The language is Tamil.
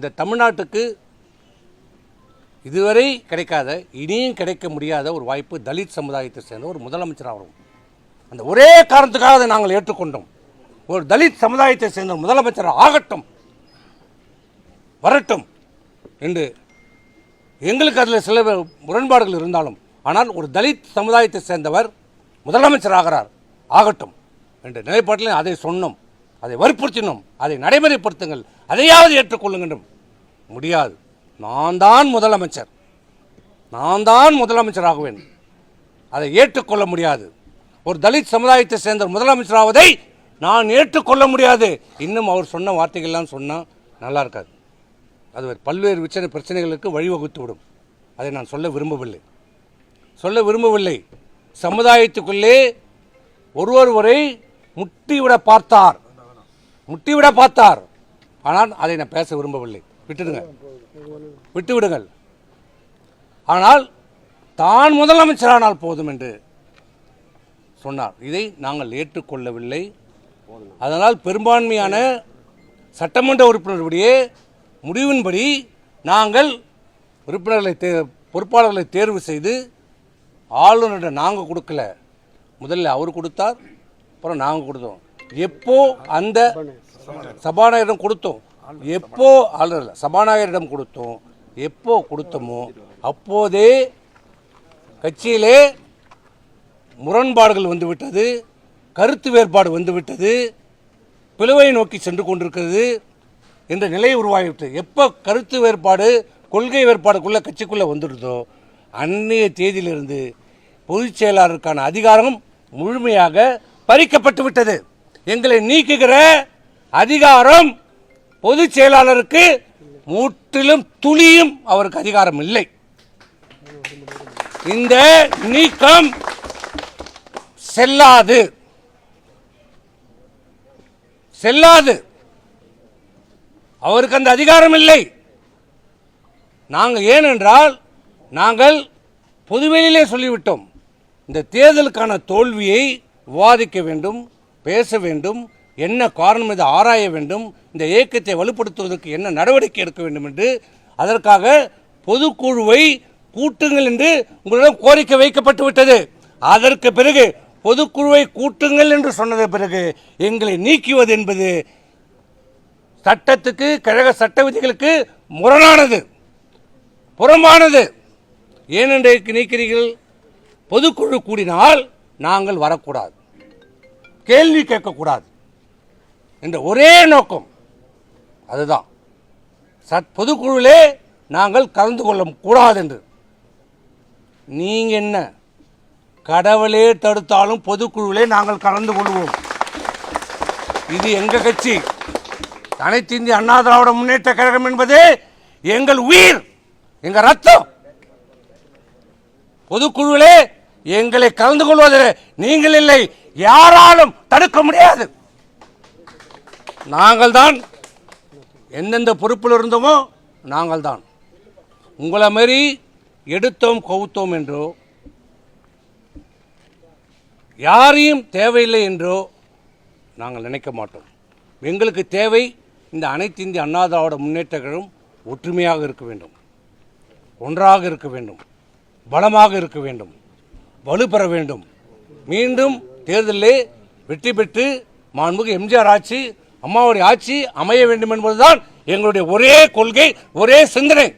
இந்த தமிழ்நாட்டுக்கு இதுவரை கிடைக்காத இனியும் கிடைக்க முடியாத ஒரு வாய்ப்பு தலித் சமுதாயத்தை சேர்ந்த ஒரு முதலமைச்சர் ஆகும். அந்த ஒரே காரணத்துக்காக அதை நாங்கள் ஏற்றுக்கொண்டோம். ஒரு தலித் சமுதாயத்தை சேர்ந்த முதலமைச்சர் ஆகட்டும், வரட்டும் என்று எங்களுக்கு அதில் சில முரண்பாடுகள் இருந்தாலும், ஆனால் ஒரு தலித் சமுதாயத்தை சேர்ந்தவர் முதலமைச்சர் ஆகட்டும் என்ற நிலைப்பாட்டில் அதை சொன்னோம், அதை வற்புறுத்தினோம். அதை நடைமுறைப்படுத்துங்கள், அதையாவது ஏற்றுக்கொள்ளுங்கள். முடியாது, நான் தான் முதலமைச்சராகுவேன், அதை ஏற்றுக்கொள்ள முடியாது. ஒரு தலித் சமுதாயத்தை சேர்ந்த முதலமைச்சராவதை நான் ஏற்றுக்கொள்ள முடியாது. இன்னும் அவர் சொன்ன வார்த்தைகள்லாம் சொன்னால் நல்லா இருக்காது. அது பல்வேறு பிரச்சனைகளுக்கு வழிவகுத்துவிடும். அதை நான் சொல்ல விரும்பவில்லை. சமுதாயத்துக்குள்ளே ஒருவரை முட்டிவிட பார்த்தார். ஆனால் அதை நான் பேச விரும்பவில்லை. விட்டுவிடுங்கள். ஆனால் தான் முதலமைச்சரானால் போதும் என்று சொன்னார். இதை நாங்கள் ஏற்றுக்கொள்ளவில்லை. அதனால் பெரும்பான்மையான சட்டமன்ற உறுப்பினர்களுடைய முடிவின்படி நாங்கள் பொறுப்பாளர்களை தேர்வு செய்து ஆளுநரிடம் நாங்கள் கொடுக்கல, முதல்ல அவர் கொடுத்தார், அப்புறம் நாங்கள் கொடுத்தோம். எப்போ அந்த சபாநாயகரிடம் கொடுத்தோம், சபாநாயகரிடம் கொடுத்தோம், எப்போ கொடுத்தோமோ அப்போதே கட்சியிலே முரண்பாடுகள் வந்துவிட்டது, கருத்து வேறுபாடு வந்துவிட்டது, பிளவை நோக்கி சென்று கொண்டிருக்கிறது என்ற நிலை உருவாகிவிட்டது. எப்போ கருத்து வேறுபாடு, கொள்கை வேறுபாடுக்குள்ளே கட்சிக்குள்ளே வந்துடுதோ அன்றைய தேதியிலிருந்து பொதுச் செயலாளருக்கான அதிகாரம் முழுமையாக பறிக்கப்பட்டு விட்டது. எங்களை நீக்குகிற அதிகாரம் பொதுச் செயலாளருக்கு முற்றிலும் துளியும் அவருக்கு அதிகாரம் இல்லை. இந்த நீக்கம் செல்லாது. அவருக்கு அந்த அதிகாரம் இல்லை. ஏனென்றால் நாங்கள் பொதுவெளியிலே சொல்லிவிட்டோம், இந்த தேர்தலுக்கான தோல்வியை விவாதிக்க வேண்டும், பேச வேண்டும், என்ன காரணம் இதை ஆராய வேண்டும், இந்த இயக்கத்தை வலுப்படுத்துவதற்கு என்ன நடவடிக்கை எடுக்க வேண்டும் என்று. அதற்காக பொதுக்குழுவை கூட்டுங்கள் என்று உங்களிடம் கோரிக்கை வைக்கப்பட்டு விட்டது. அதற்கு பிறகு பொதுக்குழுவை கூட்டுங்கள் என்று சொன்னது பிறகு எங்களை நீக்குவது என்பது சட்டத்துக்கு, கழக சட்ட விதிகளுக்கு புறம்பானது. ஏனென்று நீக்கிறீர்கள்? பொதுக்குழு கூடினால் நாங்கள் வரக்கூடாது, கேள்வி கேட்கக்கூடாது என்ற ஒரே நோக்கம். அதுதான் பொதுக்குழுவிலே நாங்கள் கலந்து கொள்ள கூடாது என்று. நீங்க என்ன கடவுளே தடுத்தாலும் பொதுக்குழுவிலே நாங்கள் கலந்து கொள்வோம். இது எங்க கட்சி, அனைத்து இந்திய அண்ணா திராவிட முன்னேற்ற கழகம் என்பது எங்கள் உயிர், எங்க ரத்தம். பொதுக்குழுவிலே எங்களை கலந்து கொள்வதில் நீங்கள் இல்லை, யாராலும் தடுக்க முடியாது. நாங்கள் தான் எந்தெந்த பொறுப்பில் இருந்தோமோ நாங்கள் தான். உங்களை மாரி எடுத்தோம் கவுத்தோம் என்றோ, யாரையும் தேவையில்லை என்றோ நாங்கள் நினைக்க மாட்டோம். எங்களுக்கு தேவை இந்த அனைத்து இந்திய அண்ணா திராவிட முன்னேற்ற கழகம் ஒற்றுமையாக இருக்க வேண்டும், ஒன்றாக இருக்க வேண்டும், பலமாக இருக்க வேண்டும், வலுப்பெற வேண்டும். மீண்டும் தேர்தலிலே வெற்றி பெற்று மாண்புமிகு எம்ஜிஆர் ஆட்சி, அம்மாவுடைய ஆட்சி அமைய வேண்டும் என்பதுதான் எங்களுடைய ஒரே கொள்கை, ஒரே சிந்தனை.